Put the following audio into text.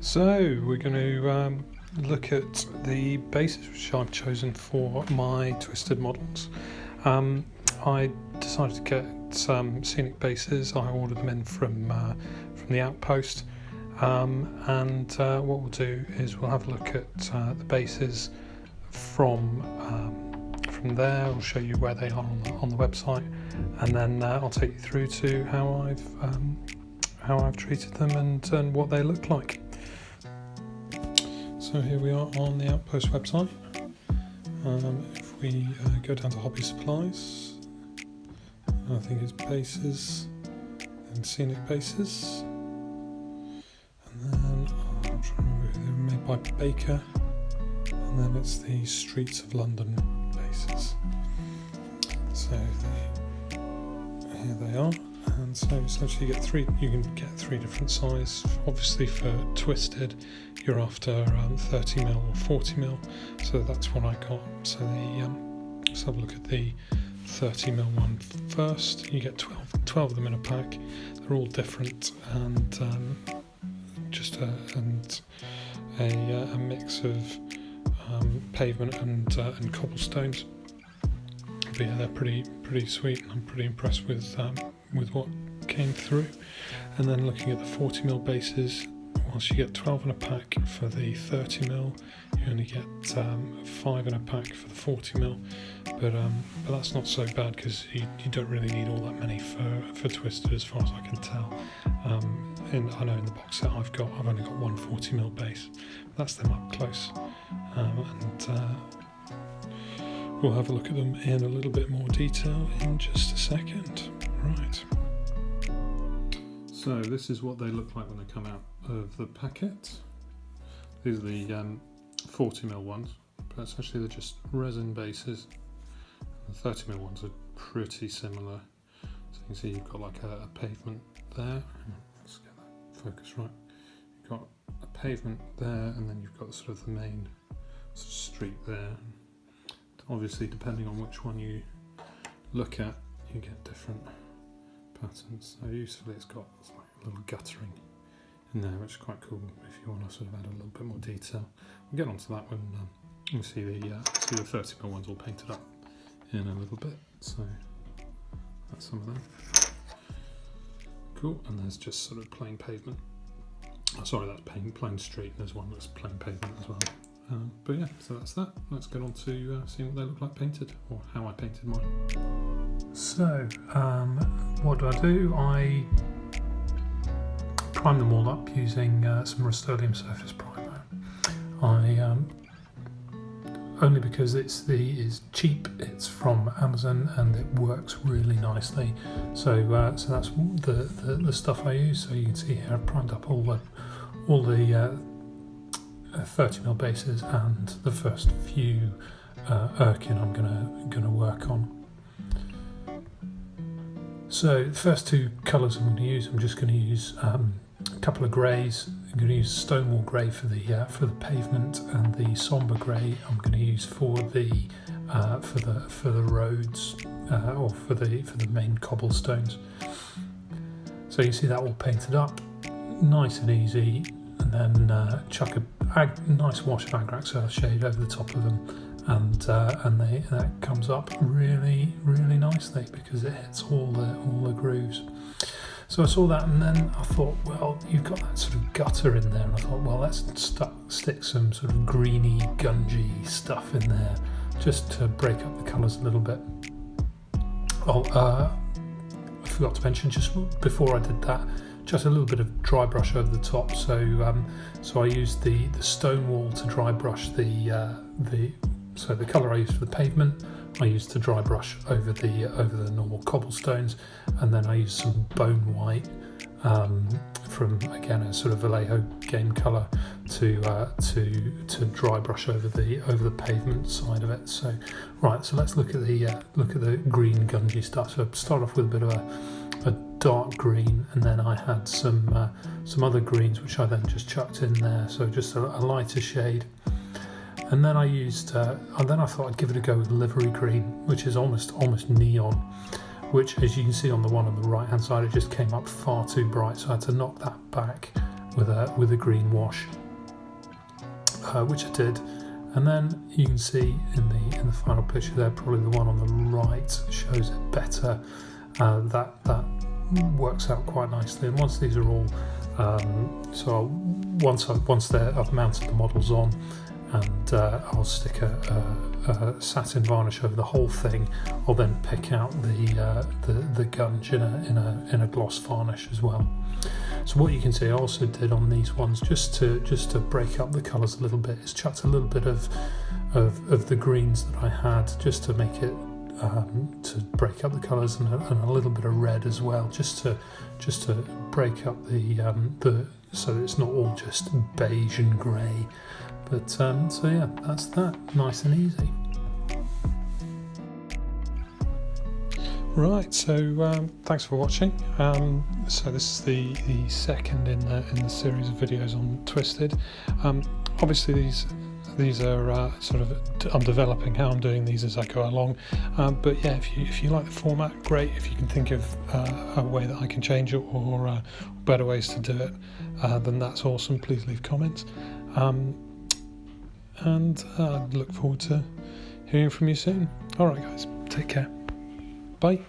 So we're going to look at the bases which I've chosen for my twisted models. I decided to get some scenic bases. I ordered them in from the Outpost, and what we'll do is we'll have a look at the bases from there. I'll show you where they are on the website, and then I'll take you through to how I've treated them and what they look like. So here we are on the Outpost website. If we go down to Hobby Supplies, I think it's Bases and Scenic Bases, and then I'm trying to remember who they were made by Baker, and then it's the Streets of London bases. So here they are. And so essentially you can get three different sizes. Obviously for twisted you're after 30mm or 40mm, so that's what I got. So let's have a look at the 30mm one first. You get 12 of them in a pack. They're all different and just a mix of pavement and cobblestones. But yeah, they're pretty sweet, and I'm pretty impressed with what came through. And then looking at the 40mm bases, whilst you get 12 in a pack for the 30mm, you only get 5 in a pack for the 40mm. But that's not so bad, because you don't really need all that many for twisted, as far as I can tell. I know in the box set I've only got one 40mm base. That's them up close, and we'll have a look at them in a little bit more detail in just a second. Right. So this is what they look like when they come out of the packet. These are the 40mm ones, but essentially they're just resin bases. The 30mm ones are pretty similar. So you can see you've got like a pavement there. Let's get that focus right. You've got a pavement there, and then you've got sort of the main sort of street there. Obviously, depending on which one you look at, you get different patterns. So usefully, it's got like a little guttering in there, which is quite cool if you want to sort of add a little bit more detail. We'll get onto that when we see the 30mm ones all painted up in a little bit. So that's some of them. Cool, and there's just sort of plain pavement. Oh, sorry, that's plain street. There's one that's plain pavement as well. But yeah, so that's that. Let's get on to seeing what they look like painted, or how I painted mine. So, what do? I prime them all up using some Rust-Oleum surface primer. Only because it's cheap. It's from Amazon and it works really nicely. So that's the stuff I use. So you can see here I've primed up all the 30mm bases and the first few Erkin I'm gonna work on. So the first two colours I'm going to use, I'm just going to use a couple of greys. I'm going to use Stonewall grey for the pavement, and the sombre grey I'm going to use for the roads or for the main cobblestones. So you see that all painted up, nice and easy. And then chuck a nice wash of Agrax Earthshade over the top of them, and that comes up really nicely because it hits all the grooves. So I saw that, and then I thought, well, you've got that sort of gutter in there, and I thought, well, let's stick some sort of greeny, gungy stuff in there just to break up the colours a little bit. Oh, I forgot to mention just before I did that, just a little bit of dry brush over the top. So I used the Stonewall to dry brush the colour I used for the pavement. I used to dry brush over the normal cobblestones, and then I used some bone white from, again, a sort of Vallejo game colour to dry brush over the pavement side of it. So right, so let's look at the green gungy stuff. So start off with a bit of a dark green, and then I had some other greens which I then just chucked in there, so just a lighter shade. And then I thought I'd give it a go with livery green, which is almost neon, which, as you can see on the one on the right hand side, it just came up far too bright, so I had to knock that back with a green wash, which I did. And then you can see in the final picture there, probably the one on the right shows it better. That works out quite nicely. And once these are all, once I've mounted the models on, and I'll stick a satin varnish over the whole thing. I'll then pick out the gunge in a gloss varnish as well. So what you can see I also did on these ones, just to break up the colours a little bit, is chucked a little bit of the greens that I had, just to make it to break up the colours, and a little bit of red as well, just to break up the so that it's not all just beige and grey. But so yeah, that's that, nice and easy. Right, so thanks for watching. So this is the second in the series of videos on Twisted. Obviously these are sort of, I'm developing how I'm doing these as I go along. But yeah, if you like the format, great. If you can think of a way that I can change it, or better ways to do it, then that's awesome. Please leave comments. And I look forward to hearing from you soon. Alright guys, take care. Bye.